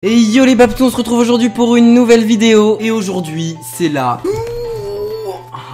Et yo les babtous, on se retrouve aujourd'hui pour une nouvelle vidéo. Et aujourd'hui, c'est la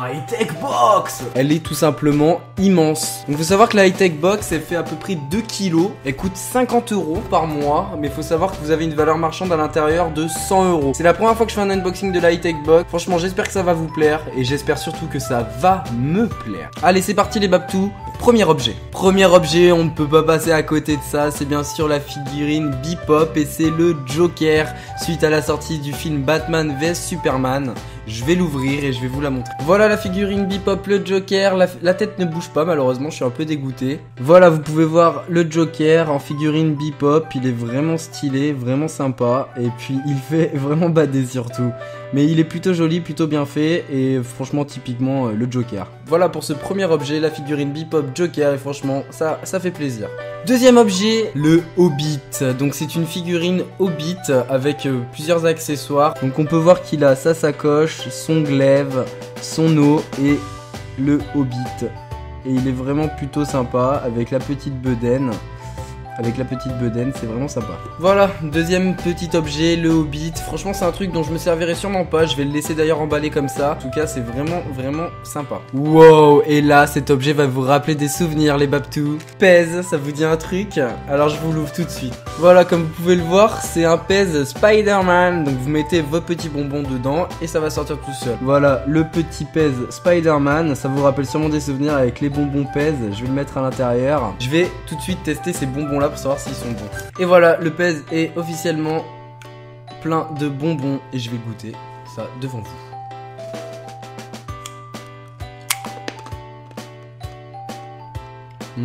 high-tech box. Elle est tout simplement immense. Donc faut savoir que la high-tech box, elle fait à peu près 2 kilos. Elle coûte 50 € par mois. Mais faut savoir que vous avez une valeur marchande à l'intérieur de 100 €. C'est la première fois que je fais un unboxing de la high-tech box. Franchement, j'espère que ça va vous plaire. Et j'espère surtout que ça va me plaire. Allez, c'est parti les babtous. Premier objet, on ne peut pas passer à côté de ça, c'est bien sûr la figurine Bebop et c'est le Joker suite à la sortie du film Batman vs Superman. Je vais l'ouvrir et je vais vous la montrer. Voilà la figurine Bebop, le Joker, la tête ne bouge pas malheureusement, je suis un peu dégoûté. Voilà, vous pouvez voir le Joker en figurine Bebop, il est vraiment stylé, vraiment sympa et puis il fait vraiment bader surtout. Mais il est plutôt joli, plutôt bien fait et franchement typiquement le Joker. Voilà pour ce premier objet, la figurine Bebop Joker et franchement ça fait plaisir. Deuxième objet, le Hobbit. Donc c'est une figurine Hobbit avec plusieurs accessoires. Donc on peut voir qu'il a sa sacoche, son glaive, son eau et le Hobbit. Et il est vraiment plutôt sympa avec la petite bedaine. C'est vraiment sympa. Voilà, deuxième petit objet, le Hobbit. Franchement, c'est un truc dont je me servirai sûrement pas. Je vais le laisser d'ailleurs emballer comme ça. En tout cas, c'est vraiment sympa. Wow, et là, cet objet va vous rappeler des souvenirs, les babtous. Pèse, ça vous dit un truc? Alors, je vous l'ouvre tout de suite. Voilà, comme vous pouvez le voir, c'est un pèse Spider-Man. Donc, vous mettez vos petits bonbons dedans et ça va sortir tout seul. Voilà, le petit pèse Spider-Man. Ça vous rappelle sûrement des souvenirs avec les bonbons pèse. Je vais le mettre à l'intérieur. Je vais tout de suite tester ces bonbons-là pour savoir s'ils sont bons. Et voilà, le pèse est officiellement plein de bonbons et je vais goûter ça devant vous.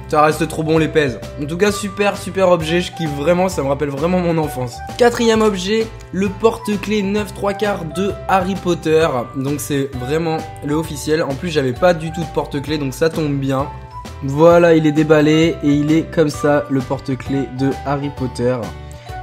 Ça reste trop bon les pèses. En tout cas super objet, je kiffe vraiment, ça me rappelle vraiment mon enfance. Quatrième objet, le porte-clés 9 3/4 de Harry Potter. Donc c'est vraiment le officiel. En plus j'avais pas du tout de porte-clés donc ça tombe bien. Voilà, il est déballé et il est comme ça, le porte-clés de Harry Potter.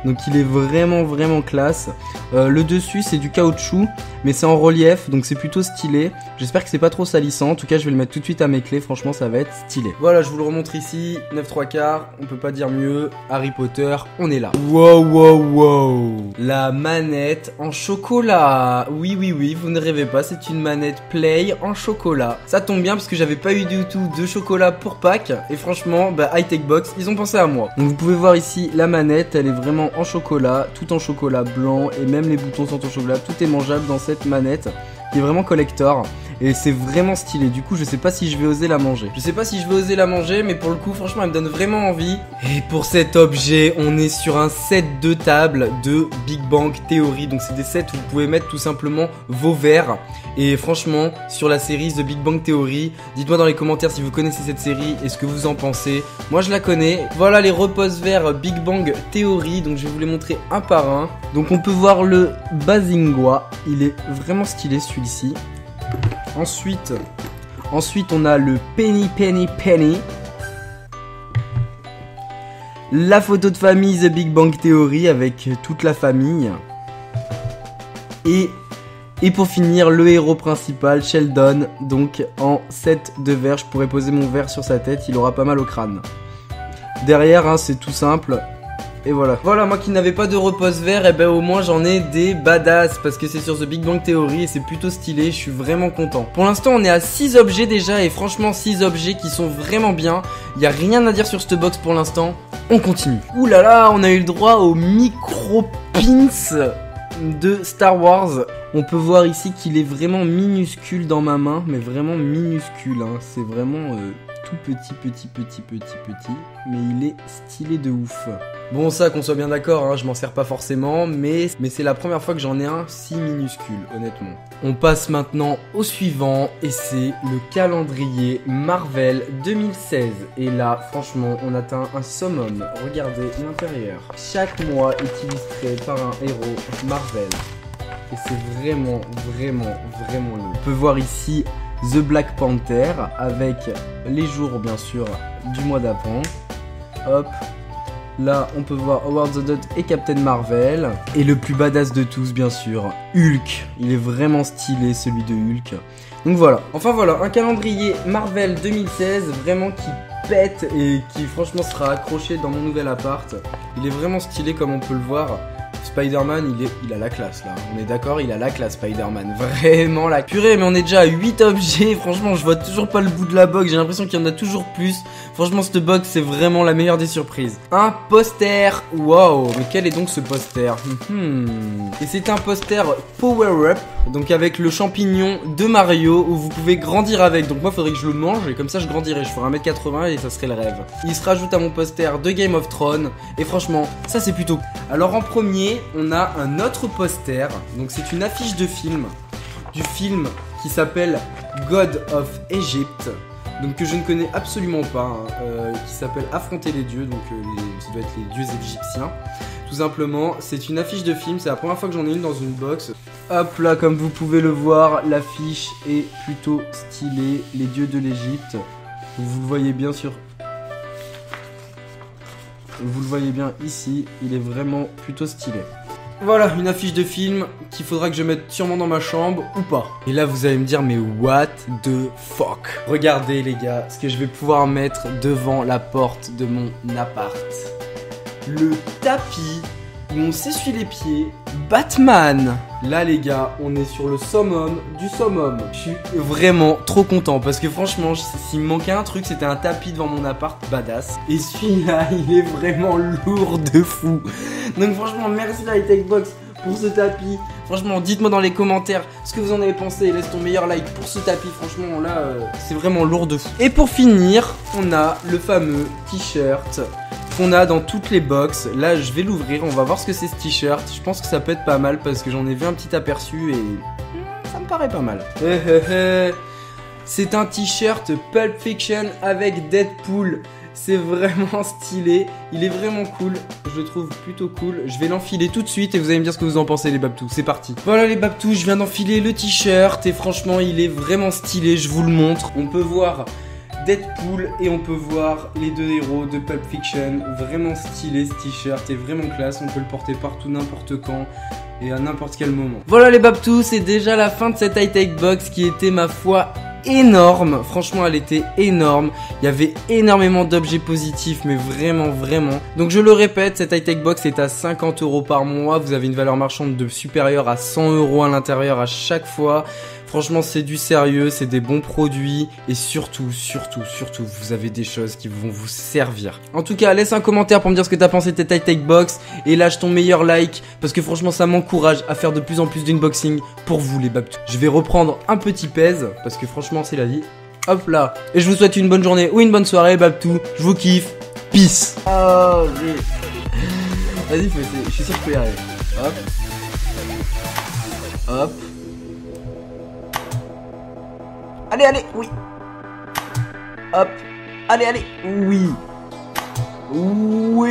Donc il est vraiment classe. Le dessus c'est du caoutchouc, mais c'est en relief, donc c'est plutôt stylé. J'espère que c'est pas trop salissant. En tout cas, je vais le mettre tout de suite à mes clés. Franchement, ça va être stylé. Voilà, je vous le remontre ici. 9 3/4, on peut pas dire mieux. Harry Potter, on est là. Wow. La manette en chocolat. Oui, vous ne rêvez pas, c'est une manette Play en chocolat. Ça tombe bien parce que j'avais pas eu du tout de chocolat pour Pâques. Et franchement, high-tech box, ils ont pensé à moi. Donc vous pouvez voir ici la manette, elle est vraiment en chocolat, tout en chocolat blanc et même les boutons sont en chocolat. Tout est mangeable dans cette manette qui est vraiment collector et c'est vraiment stylé. Du coup je sais pas si je vais oser la manger. Mais pour le coup franchement elle me donne vraiment envie. Et pour cet objet on est sur un set de table de Big Bang Theory. Donc c'est des sets où vous pouvez mettre tout simplement vos verres. Et franchement sur la série The Big Bang Theory, dites-moi dans les commentaires si vous connaissez cette série et ce que vous en pensez. Moi je la connais. Voilà les repose-verres Big Bang Theory. Donc je vais vous les montrer un par un. Donc on peut voir le Bazinga. Il est vraiment stylé celui-ci. Ensuite on a le Penny. La photo de famille The Big Bang Theory avec toute la famille. Et pour finir, le héros principal, Sheldon, donc en set de verre. Je pourrais poser mon verre sur sa tête, il aura pas mal au crâne. Derrière, c'est tout simple. Et voilà. Voilà, moi qui n'avais pas de repose-verre, et au moins j'en ai des badass parce que c'est sur The Big Bang Theory et c'est plutôt stylé, je suis vraiment content. Pour l'instant, on est à 6 objets déjà et franchement 6 objets qui sont vraiment bien. Il n'y a rien à dire sur cette box pour l'instant. On continue. Ouh là là, on a eu le droit au micro pins de Star Wars. On peut voir ici qu'il est vraiment minuscule dans ma main, mais vraiment minuscule, hein. C'est vraiment tout petit, mais il est stylé de ouf. Bon, ça qu'on soit bien d'accord, hein, je m'en sers pas forcément, mais c'est la première fois que j'en ai un si minuscule, honnêtement. On passe maintenant au suivant, et c'est le calendrier Marvel 2016. Et là, franchement, on atteint un summum. Regardez l'intérieur. Chaque mois est illustré par un héros Marvel. Et c'est vraiment lourd. On peut voir ici The Black Panther avec les jours bien sûr du mois d'avant. Hop. Là on peut voir Howard the Duck et Captain Marvel. Et le plus badass de tous bien sûr, Hulk. Il est vraiment stylé celui de Hulk. Donc voilà. Enfin voilà, un calendrier Marvel 2016 vraiment qui pète et qui franchement sera accroché dans mon nouvel appart. Il est vraiment stylé comme on peut le voir. Spider-Man, il a la classe là, on est d'accord, il a la classe Spider-Man, vraiment la purée, mais on est déjà à 8 objets, franchement je vois toujours pas le bout de la box, j'ai l'impression qu'il y en a toujours plus, franchement cette box c'est vraiment la meilleure des surprises. Un poster, waouh, mais quel est donc ce poster? Et c'est un poster Power Up, donc avec le champignon de Mario où vous pouvez grandir avec, donc moi faudrait que je le mange et comme ça je grandirai, je ferai 1m80 et ça serait le rêve. Il se rajoute à mon poster de Game of Thrones et franchement ça c'est plutôt. Alors en premier on a un autre poster, donc c'est une affiche de film, du film qui s'appelle God of Egypt, donc que je ne connais absolument pas, qui s'appelle Affronter les dieux, donc ça doit être les dieux égyptiens. Tout simplement, c'est une affiche de film, c'est la première fois que j'en ai une dans une box. Hop là, comme vous pouvez le voir, l'affiche est plutôt stylée, les dieux de l'Égypte. Vous le voyez bien sûr. Vous le voyez bien ici, il est vraiment plutôt stylé. Voilà, une affiche de film qu'il faudra que je mette sûrement dans ma chambre ou pas. Et là vous allez me dire mais what the fuck? Regardez les gars, ce que je vais pouvoir mettre devant la porte de mon appart. Le tapis où on s'essuie les pieds, Batman. Là les gars, on est sur le summum du summum. Je suis vraiment trop content parce que franchement, s'il me manquait un truc, c'était un tapis devant mon appart badass. Et celui-là, il est vraiment lourd de fou. Donc franchement, merci la High-Tech Box pour ce tapis. Franchement, dites-moi dans les commentaires ce que vous en avez pensé. Laisse ton meilleur like pour ce tapis. Franchement, là, c'est vraiment lourd de fou. Et pour finir, on a le fameux t-shirt qu'on a dans toutes les box. Là je vais l'ouvrir, on va voir ce que c'est ce t-shirt. Je pense que ça peut être pas mal parce que j'en ai vu un petit aperçu et ça me paraît pas mal. C'est un t-shirt Pulp Fiction avec Deadpool. C'est vraiment stylé, il est vraiment cool, je le trouve plutôt cool. Je vais l'enfiler tout de suite et vous allez me dire ce que vous en pensez les babtous, c'est parti. Voilà les babtous, je viens d'enfiler le t-shirt et franchement il est vraiment stylé, je vous le montre. On peut voir Deadpool et on peut voir les deux héros de Pulp Fiction. Vraiment stylé ce t-shirt et vraiment classe, on peut le porter partout n'importe quand et à n'importe quel moment. Voilà les babtous, c'est déjà la fin de cette high-tech box qui était ma foi énorme. Franchement elle était énorme, il y avait énormément d'objets positifs mais vraiment. Donc je le répète, cette high-tech box est à 50 € par mois, vous avez une valeur marchande de supérieure à 100 € à l'intérieur à chaque fois. Franchement c'est du sérieux, c'est des bons produits et surtout vous avez des choses qui vont vous servir. En tout cas laisse un commentaire pour me dire ce que t'as pensé de cette high-tech box et lâche ton meilleur like parce que franchement ça m'encourage à faire de plus en plus d'unboxing pour vous les babtous. Je vais reprendre un petit pèse parce que franchement c'est la vie. Hop là. Et je vous souhaite une bonne journée ou une bonne soirée babtous. Je vous kiffe. Peace. Oh, vas-y faut essayer, je suis sûr que je peux y arriver. Hop. Allez, oui. Hop. Allez, oui. Oui.